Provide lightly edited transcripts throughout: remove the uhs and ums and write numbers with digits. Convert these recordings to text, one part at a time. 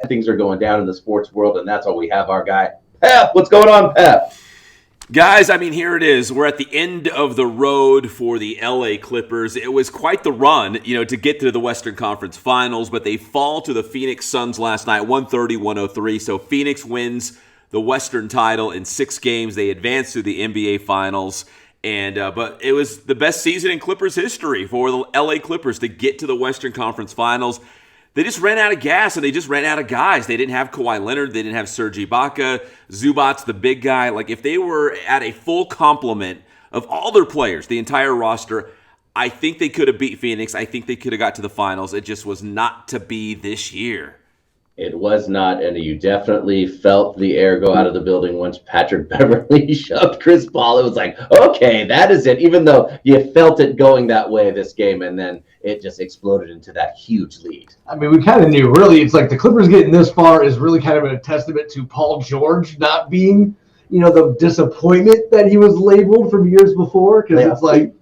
things are going down in the sports world, and that's all we have. Our guy, Pep. What's going on, Pep? Guys, I mean, here it is. We're at the end of the road for the LA Clippers. It was quite the run, to get to the Western Conference Finals, but they fall to the Phoenix Suns last night, 130-103. So Phoenix wins the Western title in 6 games. They advance to the NBA Finals. But it was the best season in Clippers history for the LA Clippers to get to the Western Conference Finals. They just ran out of gas, and they just ran out of guys. They didn't have Kawhi Leonard. They didn't have Serge Ibaka. Zubac's the big guy. Like, if they were at a full complement of all their players, the entire roster, I think they could have beat Phoenix. I think they could have got to the finals. It just was not to be this year. It was not, and you definitely felt the air go out of the building once Patrick Beverley shoved Chris Paul. It was like, okay, that is it, even though you felt it going that way this game, and then it just exploded into that huge lead. I mean, we kind of knew, really. It's like the Clippers getting this far is really kind of a testament to Paul George not being, the disappointment that he was labeled from years before, because it's like,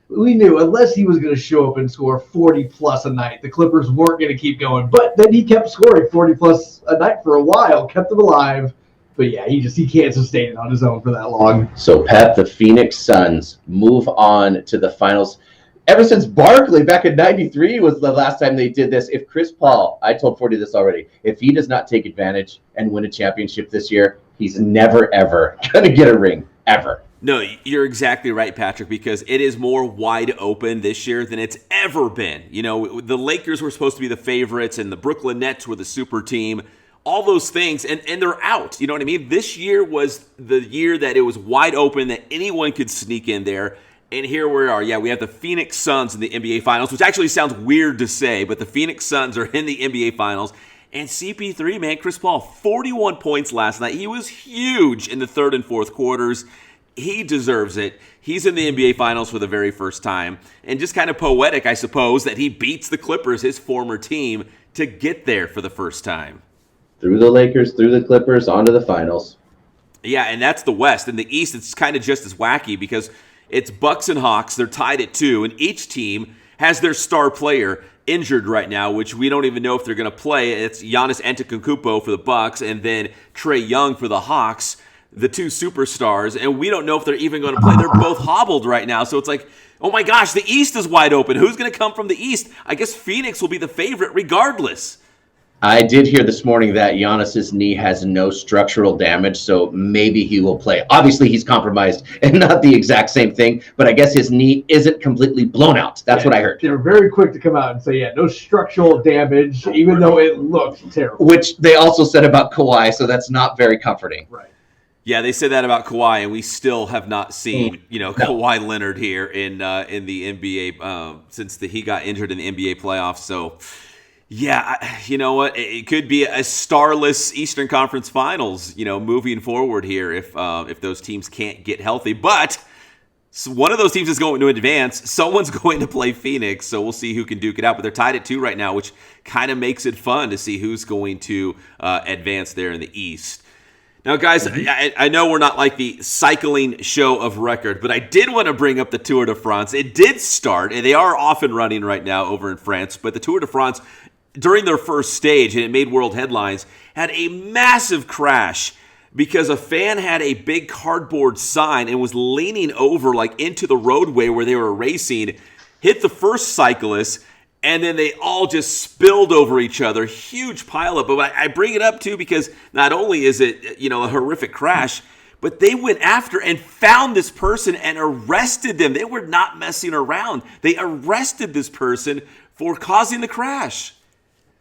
we knew unless he was going to show up and score 40-plus a night, the Clippers weren't going to keep going. But then he kept scoring 40-plus a night for a while, kept them alive. But yeah, he can't sustain it on his own for that long. So, Pep, the Phoenix Suns move on to the finals. Ever since Barkley back in 93 was the last time they did this. If Chris Paul, I told 40 this already, if he does not take advantage and win a championship this year, he's never, ever going to get a ring, ever. No, you're exactly right, Patrick, because it is more wide open this year than it's ever been. The Lakers were supposed to be the favorites, and the Brooklyn Nets were the super team, all those things, and they're out. You know what I mean? This year was the year that it was wide open, that anyone could sneak in there, and here we are. Yeah, we have the Phoenix Suns in the NBA Finals, which actually sounds weird to say, but the Phoenix Suns are in the NBA Finals. And CP3, man, Chris Paul, 41 points last night. He was huge in the third and fourth quarters. He deserves it. He's in the NBA Finals for the very first time. And just kind of poetic, I suppose, that he beats the Clippers, his former team, to get there for the first time. Through the Lakers, through the Clippers, onto the finals. Yeah, and that's the West. In the East, it's kind of just as wacky because it's Bucks and Hawks. They're tied at 2, and each team has their star player injured right now, which we don't even know if they're going to play. It's Giannis Antetokounmpo for the Bucks, and then Trae Young for the Hawks, the 2 superstars, and we don't know if they're even going to play. They're both hobbled right now, so it's like, oh my gosh, the East is wide open. Who's going to come from the East? I guess Phoenix will be the favorite regardless. I did hear this morning that Giannis's knee has no structural damage, so maybe he will play. Obviously, he's compromised and not the exact same thing, but I guess his knee isn't completely blown out. That's what I heard. They were very quick to come out and say, no structural damage, even though it looked terrible. Which they also said about Kawhi, so that's not very comforting. Right. Yeah, they said that about Kawhi, and we still have not seen, Kawhi Leonard here in the NBA since he got injured in the NBA playoffs. So, yeah, you know what? It could be a starless Eastern Conference Finals, moving forward here if those teams can't get healthy. But one of those teams is going to advance. Someone's going to play Phoenix, so we'll see who can duke it out. But they're tied at 2 right now, which kind of makes it fun to see who's going to advance there in the East. Now, guys, I know we're not like the cycling show of record, but I did want to bring up the Tour de France. It did start, and they are off and running right now over in France, but the Tour de France, during their first stage, and it made world headlines, had a massive crash because a fan had a big cardboard sign and was leaning over like into the roadway where they were racing, hit the first cyclist, and then they all just spilled over each other. Huge pileup. But I bring it up, too, because not only is it, a horrific crash, but they went after and found this person and arrested them. They were not messing around. They arrested this person for causing the crash.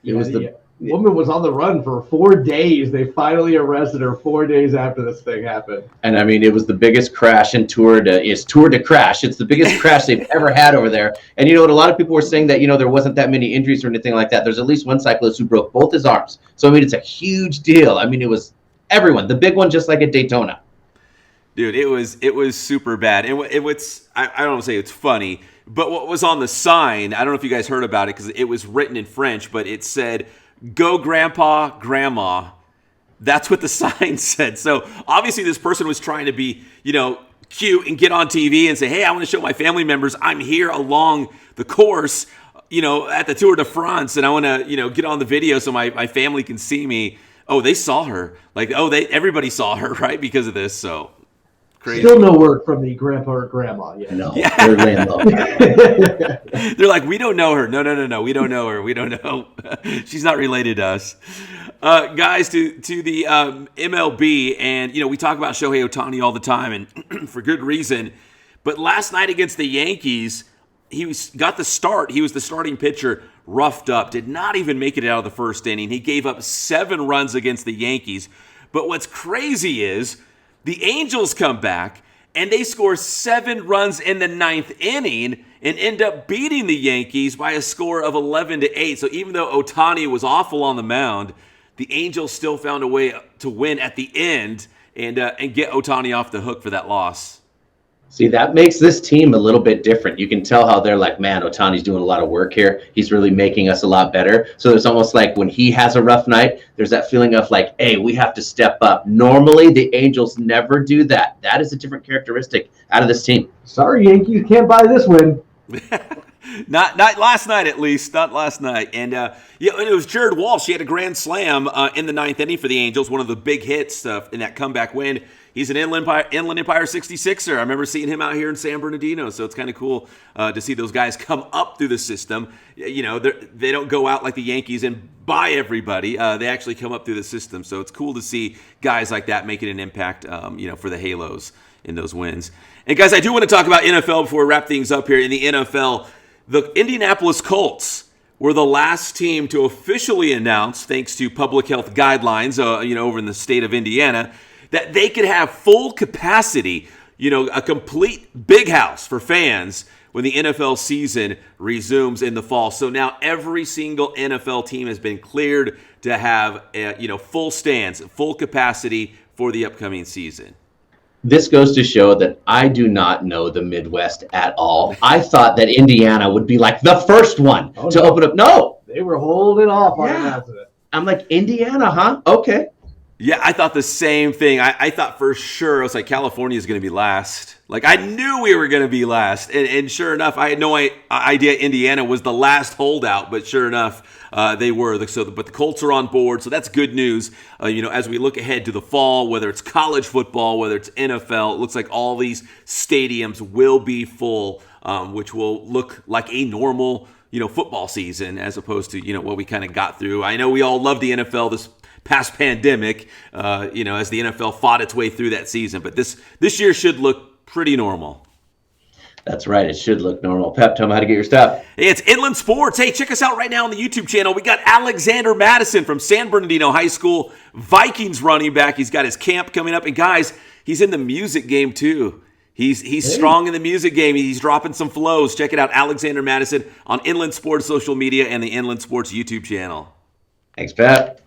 It was the woman was on the run for 4 days. They finally arrested her 4 days after this thing happened. And I mean, it was the biggest crash in Tour de Crash. It's the biggest crash they've ever had over there. And you know what? A lot of people were saying that, there wasn't that many injuries or anything like that. There's at least one cyclist who broke both his arms. So, I mean, it's a huge deal. I mean, it was everyone. The big one, just like at Daytona. Dude, it was super bad. And I don't want to say it's funny, but what was on the sign, I don't know if you guys heard about it because it was written in French, but it said, "Go Grandpa, Grandma." That's what the sign said. So obviously this person was trying to be, cute and get on TV and say, hey, I want to show my family members I'm here along the course. at the Tour de France and I want to, get on the video so my family can see me. Oh, they saw her. Everybody saw her, right? Because of this. So crazy. Still no word from the grandpa or grandma yet. No, Yeah. they're laying low. They're like, we don't know her. No. We don't know her. We don't know. She's not related to us. Guys, to the MLB, and, we talk about Shohei Ohtani all the time, and for good reason. But last night against the Yankees, got the start. He was the starting pitcher, roughed up, did not even make it out of the first inning. He gave up 7 runs against the Yankees. But what's crazy is the Angels come back, and they score 7 runs in the 9th inning and end up beating the Yankees by a score of 11-8. So even though Ohtani was awful on the mound, the Angels still found a way to win at the end and get Ohtani off the hook for that loss. See, that makes this team a little bit different. You can tell how they're like, man, Ohtani's doing a lot of work here. He's really making us a lot better. So it's almost like when he has a rough night, there's that feeling of like, hey, we have to step up. Normally, the Angels never do that. That is a different characteristic out of this team. Sorry, Yankees can't buy this win. Not last night, at least. Not last night. And and it was Jared Walsh. He had a grand slam in the 9th inning for the Angels, one of the big hits in that comeback win. He's an Inland Empire 66er. I remember seeing him out here in San Bernardino, so it's kind of cool to see those guys come up through the system. They don't go out like the Yankees and buy everybody. They actually come up through the system, so it's cool to see guys like that making an impact, for the Halos in those wins. And guys, I do want to talk about NFL before we wrap things up here. In the NFL, the Indianapolis Colts were the last team to officially announce, thanks to public health guidelines, over in the state of Indiana, that they could have full capacity, a complete big house for fans when the NFL season resumes in the fall. So now every single NFL team has been cleared to have, full stands, full capacity for the upcoming season. This goes to show that I do not know the Midwest at all. I thought that Indiana would be like the first one to open up. No. They were holding off on announcing it. I'm like, Indiana, huh? Okay. Yeah, I thought the same thing. I thought for sure, I was like, California is going to be last. Like, I knew we were going to be last. And sure enough, I had no idea Indiana was the last holdout, but sure enough, they were. But the Colts are on board, so that's good news. As we look ahead to the fall, whether it's college football, whether it's NFL, it looks like all these stadiums will be full, which will look like a normal, football season as opposed to, what we kind of got through. I know we all love the NFL this past pandemic, as the NFL fought its way through that season. But this year should look pretty normal. That's right. It should look normal. Pep, tell me how to get your stuff. Hey, it's Inland Sports. Hey, check us out right now on the YouTube channel. We got Alexander Madison from San Bernardino High School, Vikings running back. He's got his camp coming up. And guys, he's in the music game too. He's strong in the music game. He's dropping some flows. Check it out, Alexander Madison on Inland Sports social media and the Inland Sports YouTube channel. Thanks, Pep.